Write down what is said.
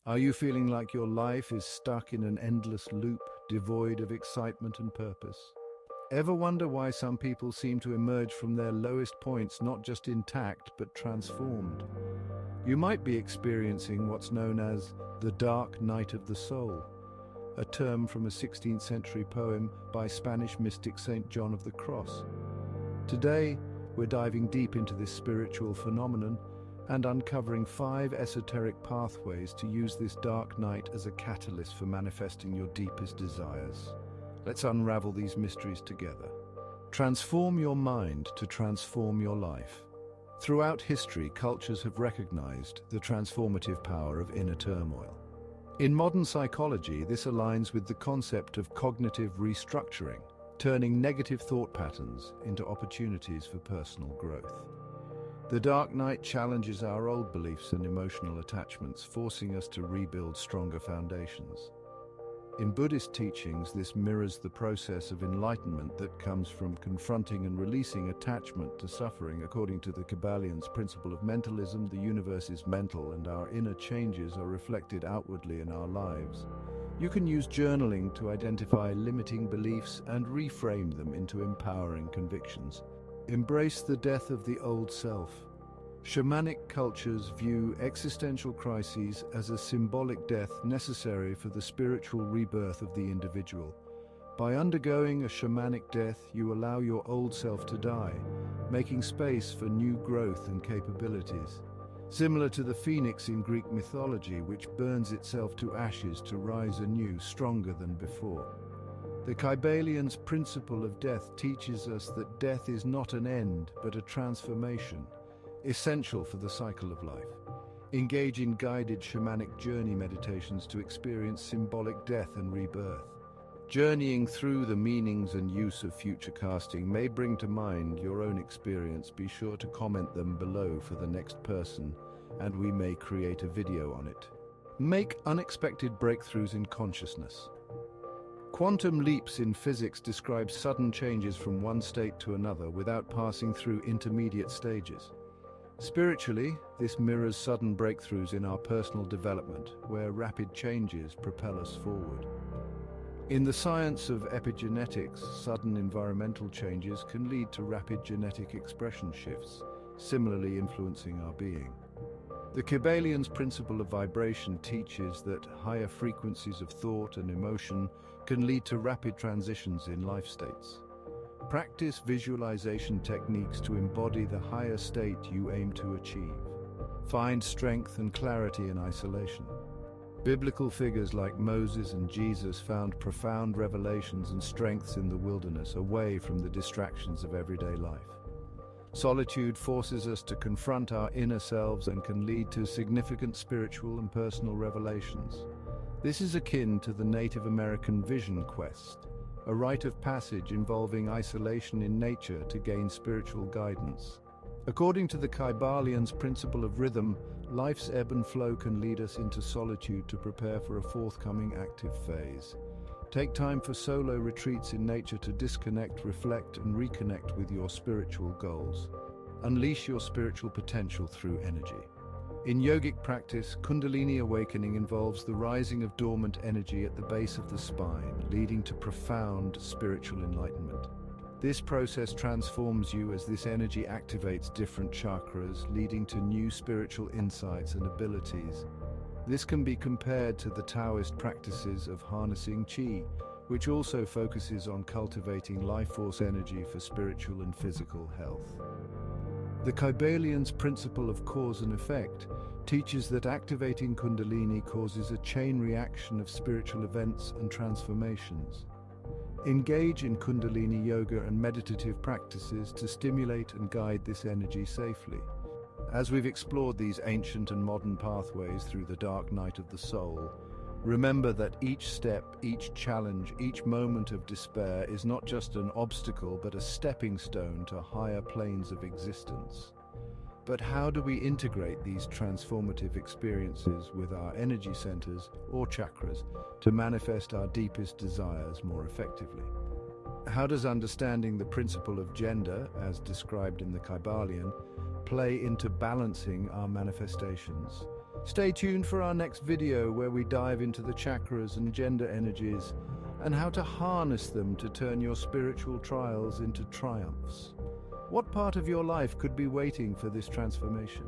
Are you feeling like your life is stuck in an endless loop, devoid of excitement and purpose? Ever wonder why some people seem to emerge from their lowest points not just intact but transformed? You might be experiencing what's known as the dark night of the soul, a term from a 16th century poem by Spanish mystic Saint John of the Cross. Today, we're diving deep into this spiritual phenomenon and uncovering 5 esoteric pathways to use this dark night as a catalyst for manifesting your deepest desires. Let's unravel these mysteries together. Transform your mind to transform your life. Throughout history, cultures have recognized the transformative power of inner turmoil. In modern psychology, this aligns with the concept of cognitive restructuring, turning negative thought patterns into opportunities for personal growth. The dark night challenges our old beliefs and emotional attachments, forcing us to rebuild stronger foundations. In Buddhist teachings, this mirrors the process of enlightenment that comes from confronting and releasing attachment to suffering. According to the Kybalions' principle of mentalism, the universe is mental and our inner changes are reflected outwardly in our lives. You can use journaling to identify limiting beliefs and reframe them into empowering convictions. Embrace the death of the old self. Shamanic cultures view existential crises as a symbolic death necessary for the spiritual rebirth of the individual. By undergoing a shamanic death, you allow your old self to die, making space for new growth and capabilities. Similar to the phoenix in Greek mythology, which burns itself to ashes to rise anew, stronger than before. The Kybalions' principle of death teaches us that death is not an end, but a transformation, essential for the cycle of life. Engage in guided shamanic journey meditations to experience symbolic death and rebirth. Journeying through the meanings and use of future casting may bring to mind your own experience. Be sure to comment them below for the next person, and we may create a video on it. Make unexpected breakthroughs in consciousness. Quantum leaps in physics describe sudden changes from one state to another without passing through intermediate stages. Spiritually, this mirrors sudden breakthroughs in our personal development, where rapid changes propel us forward. In the science of epigenetics, sudden environmental changes can lead to rapid genetic expression shifts, similarly influencing our being. The Kybalions' principle of vibration teaches that higher frequencies of thought and emotion can lead to rapid transitions in life states. Practice visualization techniques to embody the higher state you aim to achieve. Find strength and clarity in isolation. Biblical figures like Moses and Jesus found profound revelations and strengths in the wilderness, away from the distractions of everyday life. Solitude forces us to confront our inner selves and can lead to significant spiritual and personal revelations. This is akin to the Native American vision quest, a rite of passage involving isolation in nature to gain spiritual guidance. According to the Kybalions' principle of rhythm, life's ebb and flow can lead us into solitude to prepare for a forthcoming active phase. Take time for solo retreats in nature to disconnect, reflect, and reconnect with your spiritual goals. Unleash your spiritual potential through energy. In yogic practice, Kundalini Awakening involves the rising of dormant energy at the base of the spine, leading to profound spiritual enlightenment. This process transforms you as this energy activates different chakras, leading to new spiritual insights and abilities. This can be compared to the Taoist practices of harnessing qi, which also focuses on cultivating life force energy for spiritual and physical health. The Kybalions' principle of cause and effect teaches that activating Kundalini causes a chain reaction of spiritual events and transformations. Engage in Kundalini yoga and meditative practices to stimulate and guide this energy safely. As we've explored these ancient and modern pathways through the dark night of the soul, remember that each step, each challenge, each moment of despair is not just an obstacle but a stepping stone to higher planes of existence. But how do we integrate these transformative experiences with our energy centers or chakras to manifest our deepest desires more effectively? How does understanding the principle of gender, as described in the Kybalion, play into balancing our manifestations? Stay tuned for our next video where we dive into the chakras and gender energies and how to harness them to turn your spiritual trials into triumphs. What part of your life could be waiting for this transformation?